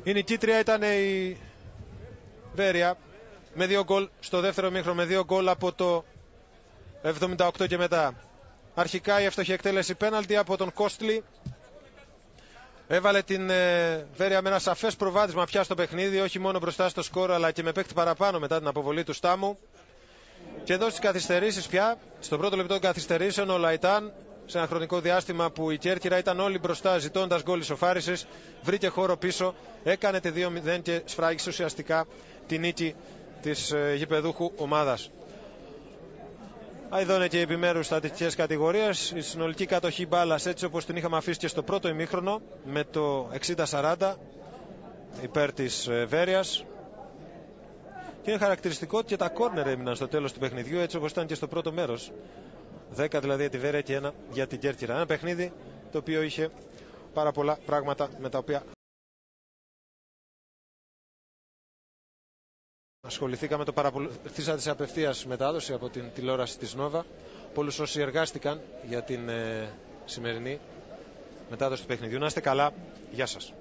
Η νικήτρια ήταν η Βέρεια με 2 γκολ στο δεύτερο ημίχρονο, με 2 γκολ από το 78 και μετά. Αρχικά η εύστοχη εκτέλεση πέναλτι από τον Κόστλι έβαλε την Βέρεια με ένα σαφές προβάδισμα πια στο παιχνίδι, όχι μόνο μπροστά στο σκορ αλλά και με παίκτη παραπάνω μετά την αποβολή του Στάμου. Και εδώ στις καθυστερήσεις πια, στο πρώτο λεπτό των καθυστερήσεων, ο Λαϊτάν, σε ένα χρονικό διάστημα που η Κέρκυρα ήταν όλοι μπροστά ζητώντας γκολ ισοφάρισης, βρήκε χώρο πίσω, έκανε τη 2-0 και σφράγισε ουσιαστικά τη νίκη της γηπεδούχου ομάδας. Εδώ είναι και οι επιμέρους στατιστικές κατηγορίες. Η συνολική κατοχή μπάλας, έτσι όπως την είχαμε αφήσει και στο πρώτο ημίχρονο, με το 60-40 υπέρ της Βέρειας. Και είναι χαρακτηριστικό ότι και τα κόρνερ έμειναν στο τέλος του παιχνιδιού, έτσι όπως ήταν και στο πρώτο μέρος. 10 δηλαδή για τη Βέρεια και 1 για την Κέρκυρα. Ένα παιχνίδι το οποίο είχε πάρα πολλά πράγματα με τα οποία ασχοληθήκαμε. Το παρακολουθήσατε σε απευθείας μετάδοση από την τηλεόραση της Νόβα. Πολλούς όσοι εργάστηκαν για την σημερινή μετάδοση του παιχνιδιού. Να είστε καλά. Γεια σας.